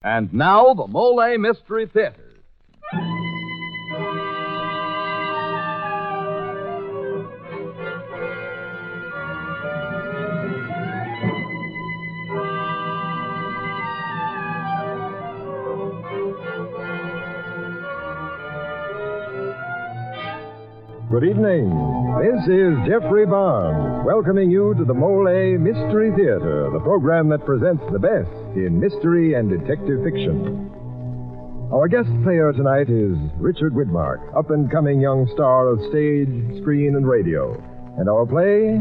And now, the Mollé Mystery Theater. Good evening. This is Jeffrey Barnes, welcoming you to the Mollé Mystery Theater, the program that presents the best in mystery and detective fiction. Our guest player tonight is Richard Widmark, up-and-coming young star of stage, screen, and radio. And our play,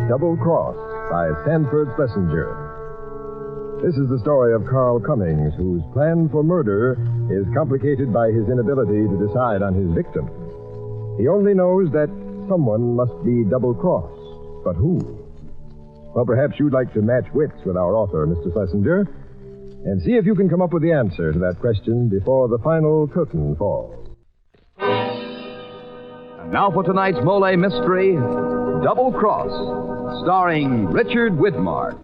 Double Cross, by Sanford Schlesinger. This is the story of Carl Cummings, whose plan for murder is complicated by his inability to decide on his victim. He only knows that someone must be double-crossed. But who? Well, perhaps you'd like to match wits with our author, Mr. Schlesinger, and see if you can come up with the answer to that question before the final curtain falls. And now for tonight's Mollé Mystery, Double Cross, starring Richard Widmark.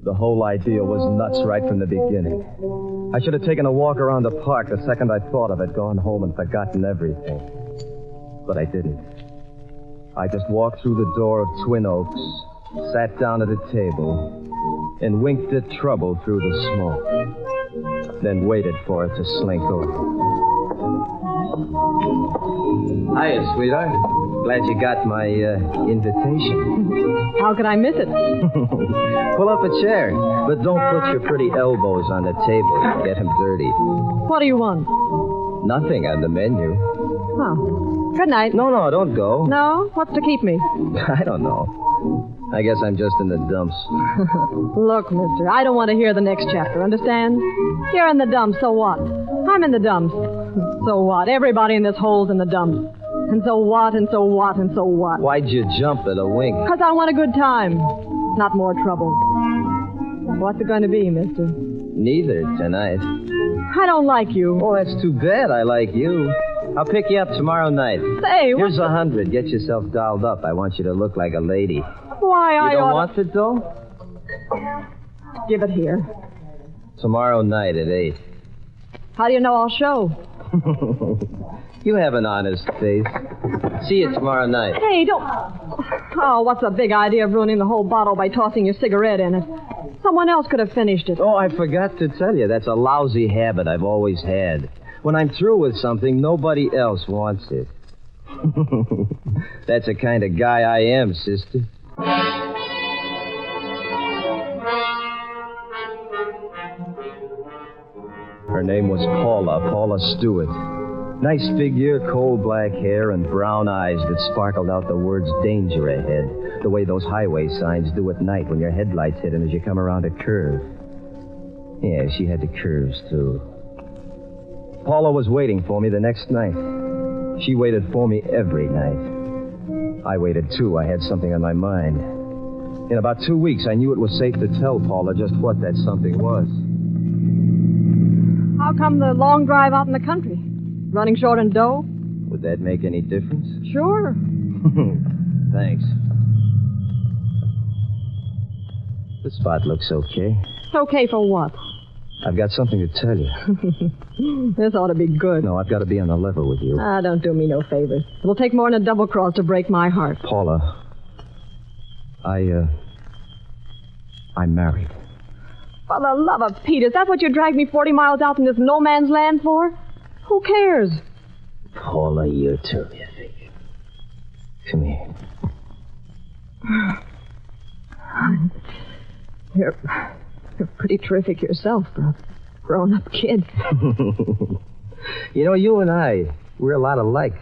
The whole idea was nuts right from the beginning. I should have taken a walk around the park the second I thought of it, gone home and forgotten everything. But I didn't. I just walked through the door of Twin Oaks, sat down at a table, and winked at trouble through the smoke. Then waited for it to slink over. Hiya, sweetheart. Glad you got my invitation. How could I miss it? Pull up a chair, but don't put your pretty elbows on the table and get them dirty. What do you want? Nothing on the menu. Oh. Good night. No, don't go. No? What's to keep me? I don't know. I guess I'm just in the dumps. Look, mister, I don't want to hear the next chapter, understand? You're in the dumps, so what? I'm in the dumps. So what? Everybody in this hole's in the dumps. And so what, and so what, and so what? Why'd you jump at a wink? Because I want a good time. Not more trouble. What's it going to be, mister? Neither tonight. I don't like you. Oh, that's too bad. I like you. I'll pick you up tomorrow night. Say, what? Here's $100. Get yourself dolled up. I want you to look like a lady. Why, I You don't oughta... want the dough? Give it here. Tomorrow night at 8. How do you know I'll show? You have an honest face. See you tomorrow night. Hey, don't... Oh, what's the big idea of ruining the whole bottle by tossing your cigarette in it? Someone else could have finished it. Oh, I forgot to tell you. That's a lousy habit I've always had. When I'm through with something, nobody else wants it. That's the kind of guy I am, sister. Her name was Paula Stewart. Nice figure, coal black hair, and brown eyes that sparkled out the words danger ahead, the way those highway signs do at night when your headlights hit them as you come around a curve. Yeah, she had the curves, too. Paula was waiting for me the next night. She waited for me every night. I waited, too. I had something on my mind. In about 2 weeks, I knew it was safe to tell Paula just what that something was. How come the long drive out in the country? Running short on dough? Would that make any difference? Sure. Thanks. The spot looks okay. It's okay for what? I've got something to tell you. This ought to be good. No, I've got to be on the level with you. Don't do me no favors. It'll take more than a double cross to break my heart. Paula, I'm married. For the love of Pete, is that what you dragged me 40 miles out in this no man's land for? Who cares? Paula, you're terrific. Come here. You're pretty terrific yourself for a grown-up kid. You know, you and we're a lot alike.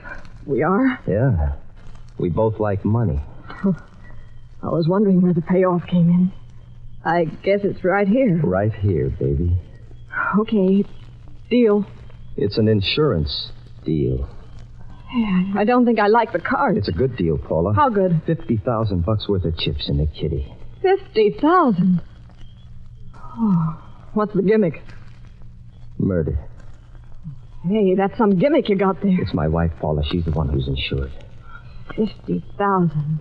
We are? Yeah. We both like money. I was wondering where the payoff came in. I guess it's right here. Right here, baby. Okay. Deal. It's an insurance deal. Hey, I don't think I like the card. It's a good deal, Paula. How good? $50,000 worth of chips in the kitty. 50,000? Oh, what's the gimmick? Murder. Hey, that's some gimmick you got there. It's my wife, Paula. She's the one who's insured. 50,000.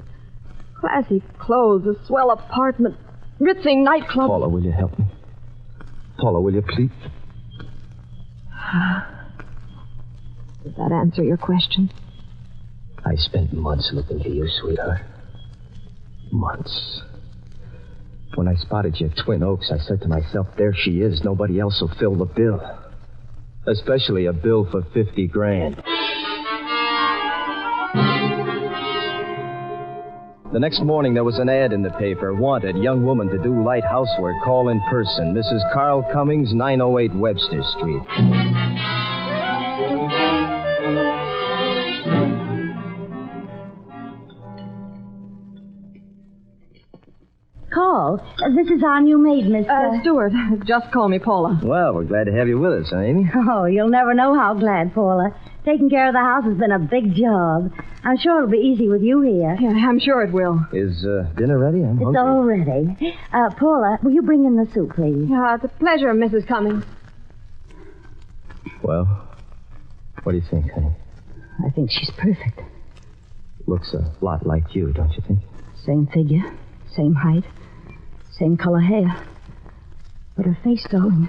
Classy clothes, a swell apartment, ritzing nightclub. Paula, will you help me? Paula, will you please? Does that answer your question? I spent months looking for you, sweetheart. Months. When I spotted you at Twin Oaks, I said to myself, there she is. Nobody else will fill the bill. Especially a bill for 50 grand. The next morning, there was an ad in the paper. Wanted, young woman to do light housework. Call in person. Mrs. Carl Cummings, 908 Webster Street. Call. This is our new maid, Miss... Stewart, just call me Paula. Well, we're glad to have you with us, Amy. Oh, you'll never know how glad, Paula. Taking care of the house has been a big job. I'm sure it'll be easy with you here. Yeah, I'm sure it will. Is dinner ready? I'm hungry. It's all ready. Paula, will you bring in the soup, please? It's a pleasure, Mrs. Cummings. Well, what do you think, honey? I think she's perfect. Looks a lot like you, don't you think? Same figure, same height, same color hair. But her face, darling.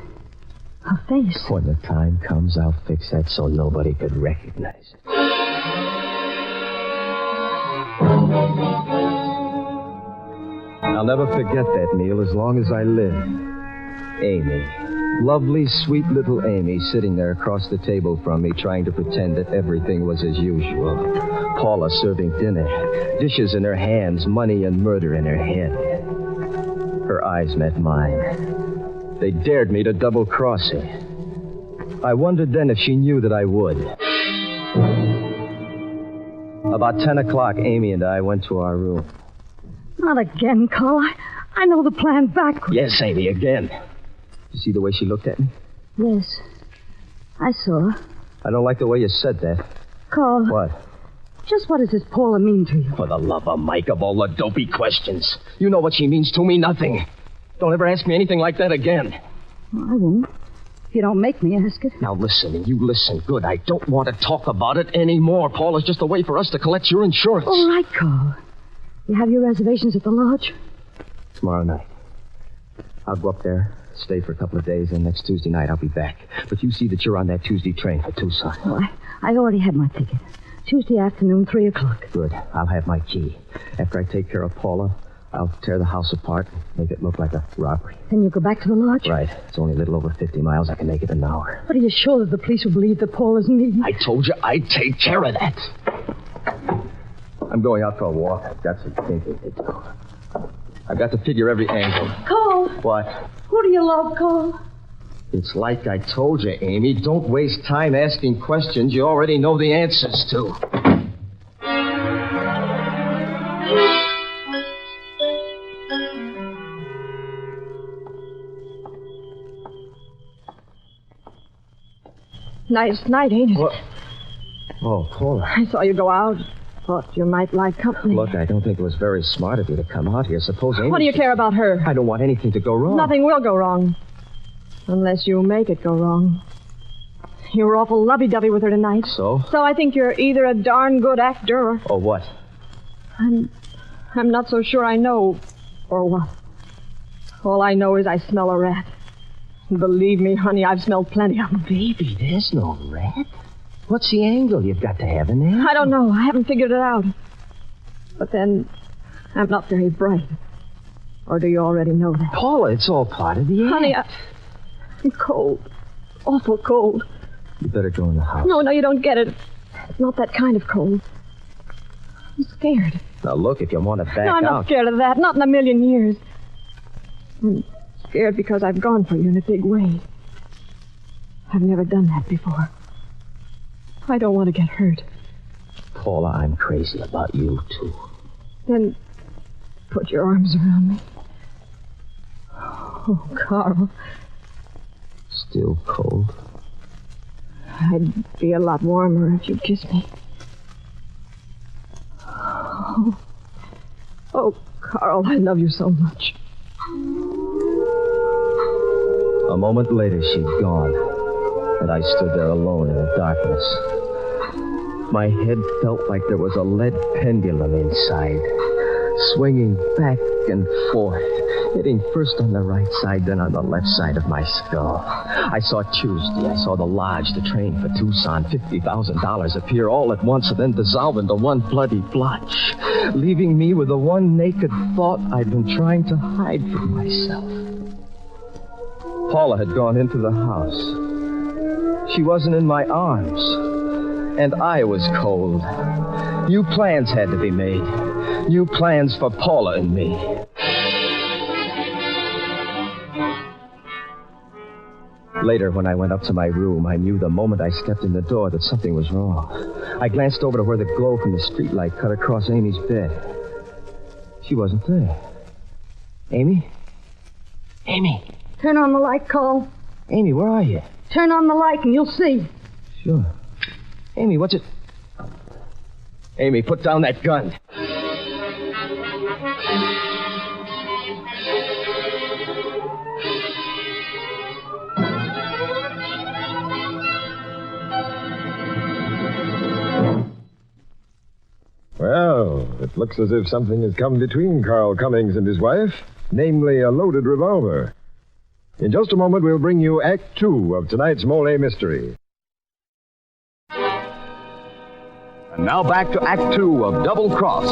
Her face. When the time comes, I'll fix that so nobody could recognize it. I'll never forget that meal as long as I live. Amy. Lovely, sweet little Amy sitting there across the table from me trying to pretend that everything was as usual. Paula serving dinner. Dishes in her hands, money and murder in her head. Her eyes met mine. They dared me to double-cross her. I wondered then if she knew that I would. About 10 o'clock, Amy and I went to our room. Not again, Carl. I know the plan backwards. Yes, Amy, again. You see the way she looked at me? Yes. I saw her. I don't like the way you said that. Carl. What? Just what does this Paula mean to you? For the love of Mike, of all the dopey questions. You know what she means to me? Nothing. Don't ever ask me anything like that again. Well, I won't. If you don't make me ask it. Now listen, and you listen good. I don't want to talk about it anymore. Paula's just a way for us to collect your insurance. All right, Carl. You have your reservations at the lodge? Tomorrow night. I'll go up there, stay for a couple of days, and next Tuesday night I'll be back. But you see that you're on that Tuesday train for Tucson. Oh, I already have my ticket. Tuesday afternoon, 3 o'clock. Good. I'll have my key. After I take care of Paula, I'll tear the house apart and make it look like a robbery. Then you go back to the lodge? Right. It's only a little over 50 miles. I can make it in an hour. But are you sure that the police will believe that Paula's me? I told you I'd take care of that. I'm going out for a walk. I've got some thinking to do. I've got to figure every angle. Carl! What? Who do you love, Carl? It's like I told you, Amy. Don't waste time asking questions you already know the answers to. Nice night, ain't it? What? Oh, Paula. I saw you go out. Thought you might like company. Look, I don't think it was very smart of you to come out here. Suppose Amy... What do you care about her? I don't want anything to go wrong. Nothing will go wrong. Unless you make it go wrong. You were awful lovey-dovey with her tonight. So? So I think you're either a darn good actor Or what? I'm not so sure I know or what. All I know is I smell a rat. Believe me, honey, I've smelled plenty of them. Baby, there's no rat. What's the angle you've got to have in there? I don't know. I haven't figured it out. But then, I'm not very bright. Or do you already know that? Paula, it's all part of the act. Honey, I'm cold. Awful cold. You better go in the house. No, you don't get it. It's not that kind of cold. I'm scared. Now, look, if you want to back No, I'm out... not scared of that. Not in a million years. I'm scared because I've gone for you in a big way. I've never done that before. I don't want to get hurt. Paula, I'm crazy about you, too. Then put your arms around me. Oh, Carl. Still cold? I'd be a lot warmer if you'd kiss me. Oh, Carl, I love you so much. A moment later, she'd gone. and I stood there alone in the darkness. My head felt like there was a lead pendulum inside, swinging back and forth, hitting first on the right side, then on the left side of my skull. I saw Tuesday. I saw the lodge, the train for Tucson, $50,000 appear all at once and then dissolve into one bloody blotch, leaving me with the one naked thought I'd been trying to hide from myself. Paula had gone into the house. She wasn't in my arms, and I was cold. New plans had to be made. New plans for Paula and me. Later, when I went up to my room, I knew the moment I stepped in the door that something was wrong. I glanced over to where the glow from the streetlight cut across Amy's bed. She wasn't there. Amy? Amy? Turn on the light, Carl. Amy, where are you? Turn on the light and you'll see. Sure. Amy, what's it? Amy, put down that gun. Well, it looks as if something has come between Carl Cummings and his wife, namely a loaded revolver. In just a moment, we'll bring you Act 2 of tonight's Mollé mystery. And now back to Act 2 of Double Cross,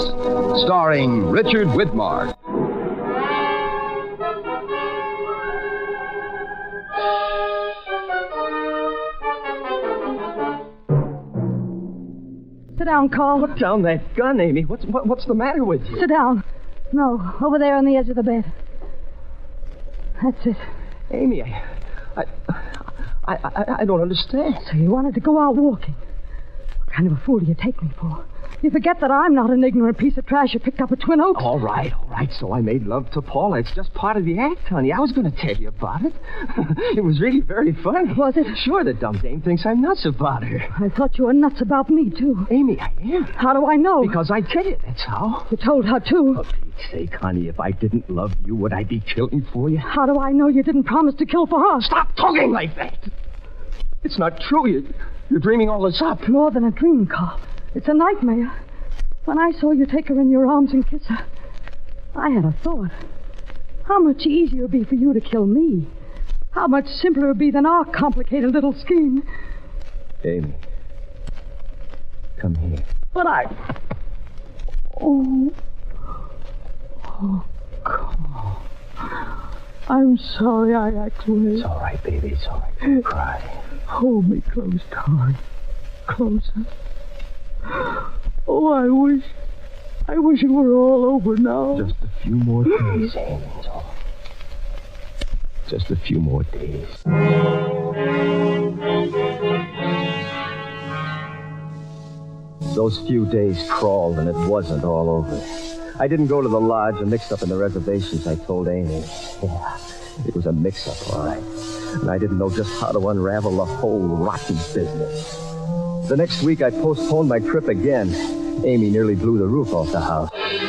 starring Richard Widmark. Sit down, Carl. Put down that gun, Amy. What's the matter with you? Sit down. No, over there on the edge of the bed. That's it. Amy, I don't understand. So you wanted to go out walking. What kind of a fool do you take me for? You forget that I'm not an ignorant piece of trash who picked up at Twin Oaks. All right. So I made love to Paula. It's just part of the act, honey. I was going to tell you about it. It was really very funny. Was it? Sure, the dumb dame thinks I'm nuts about her. I thought you were nuts about me, too. Amy, I am. How do I know? Because I tell you, that's how. You told her, too. For Pete's sake, honey, if I didn't love you, would I be killing for you? How do I know you didn't promise to kill for her? Stop talking like that. It's not true. You're dreaming all this up. More than a dream, Carl. It's a nightmare. When I saw you take her in your arms and kiss her, I had a thought. How much easier it would be for you to kill me. How much simpler it would be than our complicated little scheme. Amy, come here. But Oh, Carl. I'm sorry I acted. It's all right, baby. It's all right. Don't cry. Hold me close, darling. Closer. Oh, I wish it were all over now. Just a few more days, Amy. Just a few more days. Those few days crawled, and it wasn't all over. I didn't go to the lodge. A mix-up in the reservations, I told Amy. Yeah, it was a mix-up, all right. And I didn't know just how to unravel the whole rotten business. The next week, I postponed my trip again. Amy nearly blew the roof off the house. What do you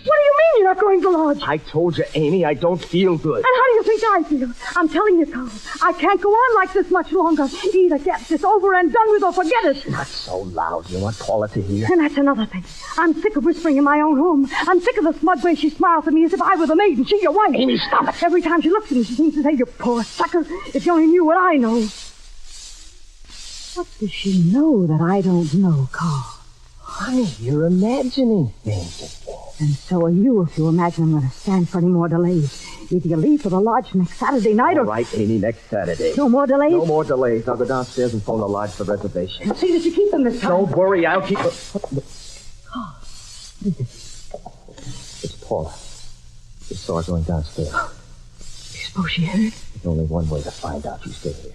mean you're not going to the lodge? I told you, Amy, I don't feel good. And how do you think I feel? I'm telling you, Carl, I can't go on like this much longer. Either get this over and done with or forget it. Not so loud. You want Paula to hear? And that's another thing. I'm sick of whispering in my own home. I'm sick of the smug way she smiles at me as if I were the maid and she your wife. Amy, stop it. Every time she looks at me, she seems to say, you poor sucker, if you only knew what I know. What does she know that I don't know, Carl? Honey, you're imagining things. And so are you if you imagine I'm going to stand for any more delays. Either you leave for the lodge next Saturday night or... All right, Amy, next Saturday. No more delays? No more delays. I'll go downstairs and phone the lodge for reservation. See that you keep them this time. Don't worry, I'll keep... Oh, what is it? It's Paula. We saw her going downstairs. You suppose she heard? There's only one way to find out. You stay here.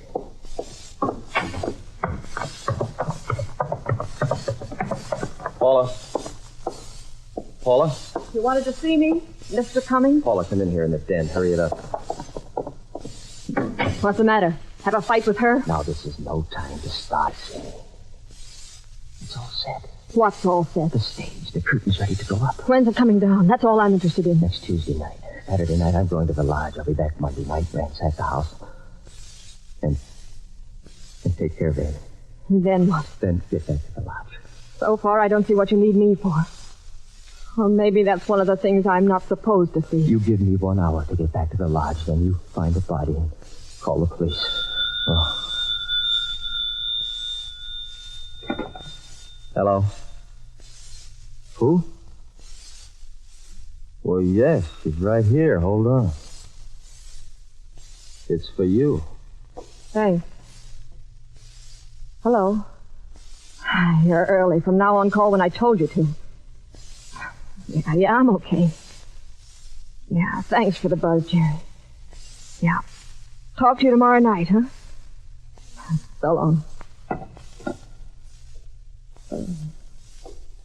Paula? You wanted to see me, Mr. Cummings? Paula, come in here in the den. Hurry it up. What's the matter? Have a fight with her? Now, this is no time to start singing. It's all set. What's all set? The stage. The curtain's ready to go up. When's it coming down? That's all I'm interested in. Next Tuesday night. Saturday night, I'm going to the lodge. I'll be back Monday night, ransack the house. And take care of it. Then what? Then get back to the lodge. So far, I don't see what you need me for. Or maybe that's one of the things I'm not supposed to see. You give me 1 hour to get back to the lodge, then you find the body and call the police. Oh. Hello? Who? Well, yes, she's right here. Hold on. It's for you. Thanks. Hello. You're early. From now on, call when I told you to. Yeah, I'm okay. Yeah, thanks for the buzz, Jerry. Yeah. Talk to you tomorrow night, huh? So long.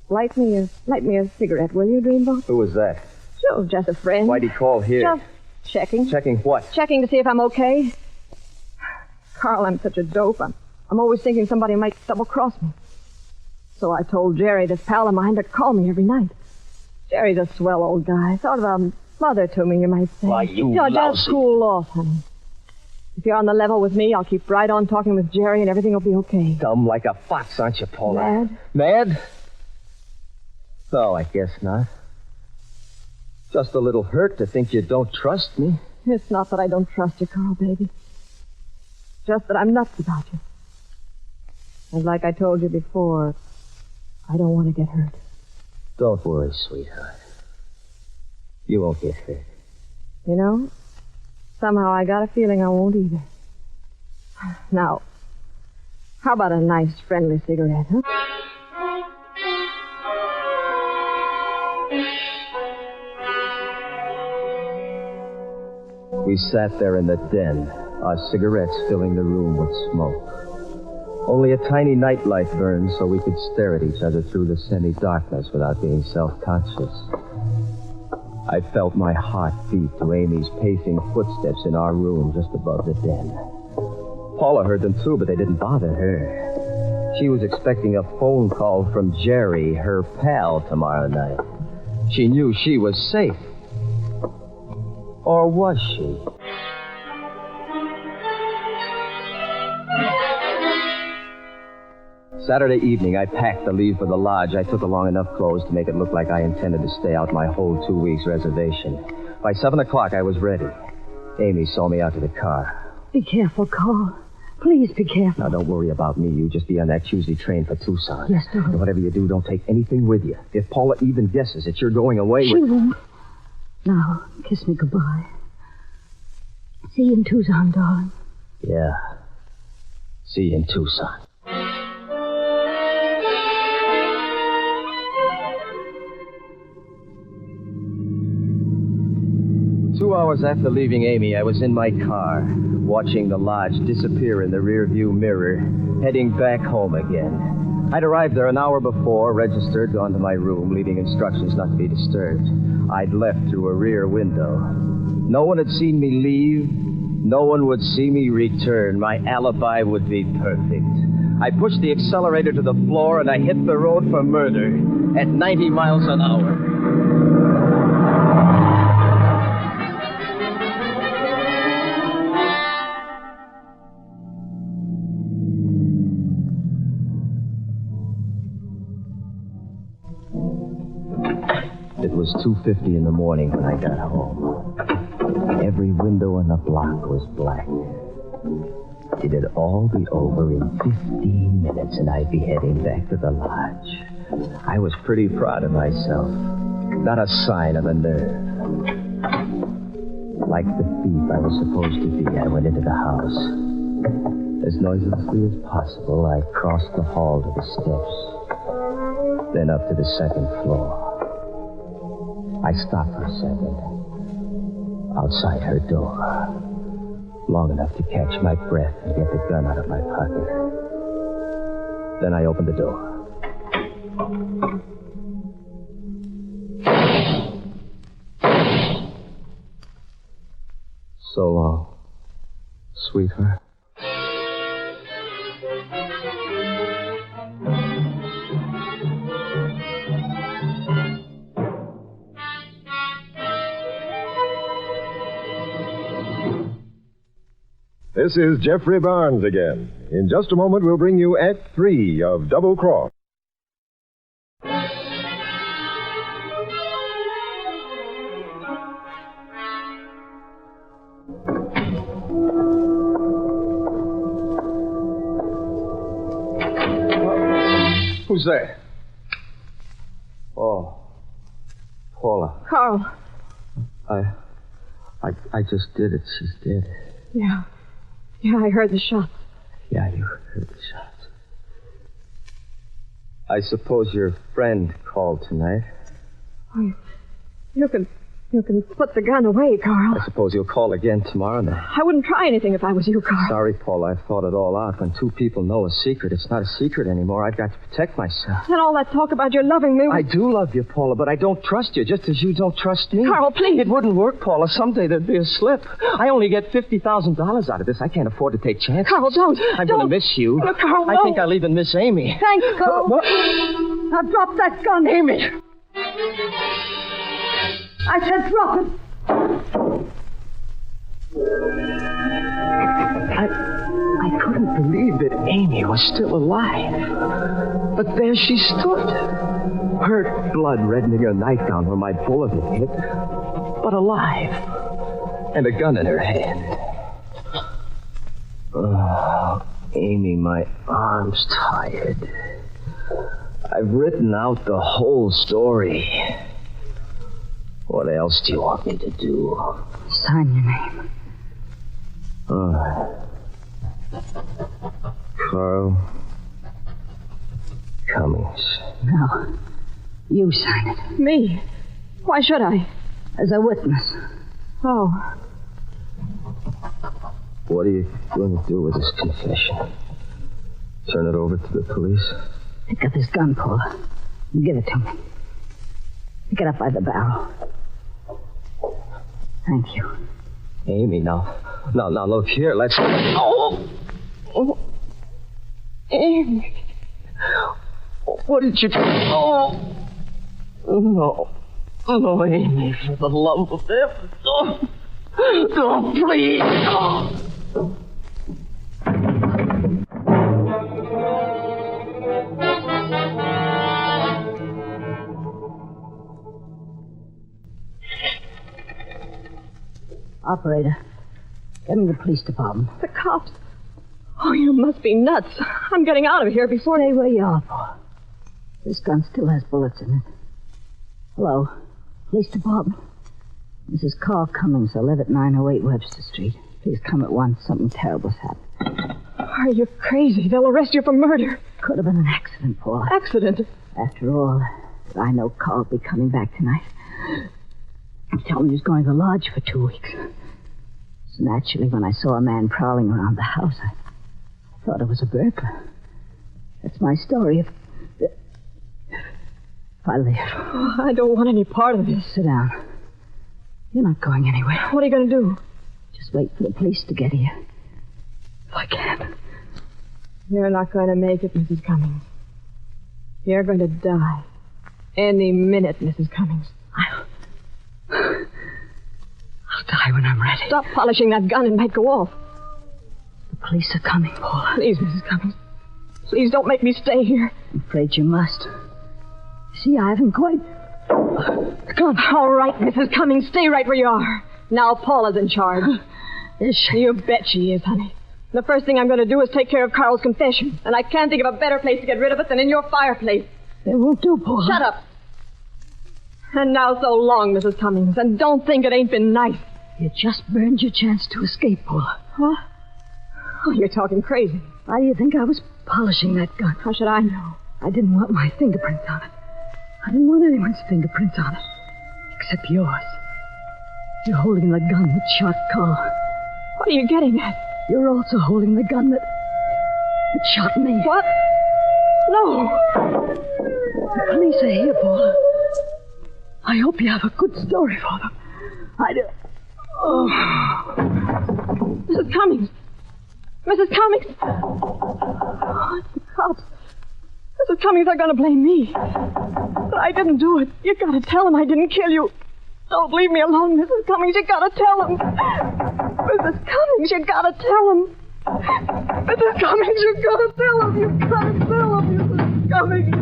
Light me a cigarette, will you, Dreamboat? Who was that? Sure, just a friend. Why'd he call here? Just checking. Checking what? Checking to see if I'm okay. Carl, I'm such a dope. I'm always thinking somebody might double-cross me. So I told Jerry, this pal of mine, to call me every night. Jerry's a swell old guy. Sort of a mother to me, you might say. Why, you just lousy. cool off, honey. If you're on the level with me, I'll keep right on talking with Jerry and everything will be okay. Dumb like a fox, aren't you, Paula? Mad? Mad? No, I guess not. Just a little hurt to think you don't trust me. It's not that I don't trust you, Carl, baby. Just that I'm nuts about you. And like I told you before, I don't want to get hurt. Don't worry, sweetheart. You won't get hurt. You know, somehow I got a feeling I won't either. Now, how about a nice, friendly cigarette, huh? We sat there in the den, our cigarettes filling the room with smoke. Only a tiny nightlight burned so we could stare at each other through the semi-darkness without being self-conscious. I felt my heart beat to Amy's pacing footsteps in our room just above the den. Paula heard them too, but they didn't bother her. She was expecting a phone call from Jerry, her pal, tomorrow night. She knew she was safe. Or was she? Saturday evening, I packed to leave for the lodge. I took along enough clothes to make it look like I intended to stay out my whole 2 weeks reservation. By 7 o'clock, I was ready. Amy saw me out to the car. Be careful, Carl. Please be careful. Now, don't worry about me. You just be on that Tuesday train for Tucson. Yes, darling. And whatever you do, don't take anything with you. If Paula even guesses that you're going away She won't. Now, kiss me goodbye. See you in Tucson, darling. Yeah. See you in Tucson. Two hours after leaving Amy, I was in my car, watching the lodge disappear in the rearview mirror, heading back home again. I'd arrived there an hour before, registered, gone to my room, leaving instructions not to be disturbed. I'd left through a rear window. No one had seen me leave. No one would see me return. My alibi would be perfect. I pushed the accelerator to the floor and I hit the road for murder at 90 miles an hour. It was 2:50 in the morning when I got home. Every window in the block was black. It'd all be over in 15 minutes, and I'd be heading back to the lodge. I was pretty proud of myself. Not a sign of a nerve. Like the thief I was supposed to be, I went into the house. As noiselessly as possible, I crossed the hall to the steps, then up to the second floor. I stopped for a second, outside her door, long enough to catch my breath and get the gun out of my pocket. Then I opened the door. So long, sweetheart. This is Jeffrey Barnes again. In just a moment, we'll bring you Act 3 of Double Cross. Who's there? Oh, Paula. Carl. I just did it. She's dead. Yeah. Yeah, I heard the shots. Yeah, you heard the shots. I suppose your friend called tonight. Oh, you can put the gun away, Carl. I suppose you'll call again tomorrow night. I wouldn't try anything if I was you, Carl. Sorry, Paul. I've thought it all out. When two people know a secret, it's not a secret anymore. I've got to protect myself. And all that talk about your loving me... I do love you, Paula, but I don't trust you, just as you don't trust me. Carl, please. It wouldn't work, Paula. Someday there'd be a slip. I only get $50,000 out of this. I can't afford to take chances. Carl, don't. I'm going to miss you. No, Carl, no. I think I'll even miss Amy. Thanks, Carl. What? Now drop that gun. Amy! I said drop it. I couldn't believe that Amy was still alive. But there she stood. Hurt blood reddening her nightgown where my bullet had hit. But alive. And a gun in her hand. Oh, Amy, my arm's tired. I've written out the whole story. What else do you want me to do? Sign your name. Carl Cummings. No. You sign it. Me? Why should I? As a witness. Oh. What are you going to do with this confession? Turn it over to the police? Pick up his gun, Paula. And give it to me. Pick it up by the barrel. Thank you. Amy, now look here. Let's... Oh, Amy. What did you do? Oh. No, Amy, for the love of heaven. Oh, please. Oh. Operator, get me the police department. The cops. Oh, you must be nuts. I'm getting out of here before Stay where you are, Paul. This gun still has bullets in it. Hello, police department. This is Carl Cummings. I live at 908 Webster Street. Please come at once. Something terrible's happened. Are you crazy? They'll arrest you for murder. Could have been an accident, Paul. Accident? After all, I know Carl will be coming back tonight. He told me he was going to the lodge for 2 weeks. So naturally, when I saw a man prowling around the house, I thought it was a burglar. That's my story. If I live. Oh, I don't want any part of this. Sit down. You're not going anywhere. What are you going to do? Just wait for the police to get here. If I can. You're not going to make it, Mrs. Cummings. You're going to die. Any minute, Mrs. Cummings. I'll die when I'm ready. Stop polishing that gun. It might go off. The police are coming, Paula. Please, Mrs. Cummings. Please don't make me stay here. I'm afraid you must. See, I haven't quite... Come on. All right, Mrs. Cummings. Stay right where you are. Now Paula's in charge. Is she? You bet she is, honey. The first thing I'm going to do is take care of Carl's confession. And I can't think of a better place to get rid of it than in your fireplace. It won't do, Paula. Shut up. And now so long, Mrs. Cummings. And don't think it ain't been nice. You just burned your chance to escape, Paula. What? Oh, you're talking crazy. Why do you think I was polishing that gun? How should I know? I didn't want my fingerprints on it. I didn't want anyone's fingerprints on it. Except yours. You're holding the gun that shot Carl. What are you getting at? You're also holding the gun that shot me. What? No. The police are here, Paula. I hope you have a good story for them. I do. Oh. Mrs. Cummings. Mrs. Cummings. Oh, it's the cops. Mrs. Cummings are going to blame me. But I didn't do it. You got to tell them I didn't kill you. Don't leave me alone, Mrs. Cummings. You got to tell them. Mrs. Cummings, you gotta tell him. Mrs. Cummings, you gotta tell him. You gotta tell him, Mrs. Cummings.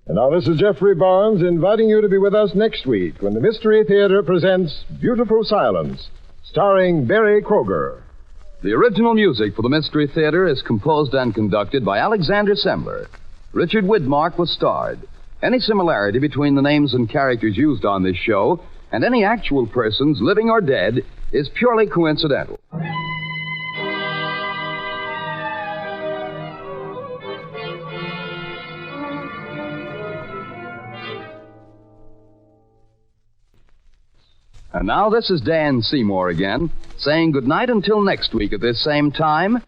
And now this is Jeffrey Barnes inviting you to be with us next week when the Mystery Theater presents Beautiful Silence, starring Barry Kroger. The original music for the Mystery Theater is composed and conducted by Alexander Sembler. Richard Widmark was starred. Any similarity between the names and characters used on this show and any actual persons, living or dead, is purely coincidental. And now this is Dan Seymour again, saying goodnight until next week at this same time.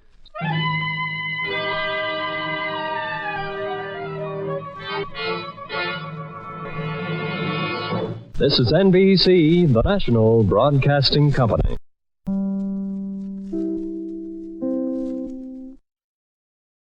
This is NBC, the National Broadcasting Company.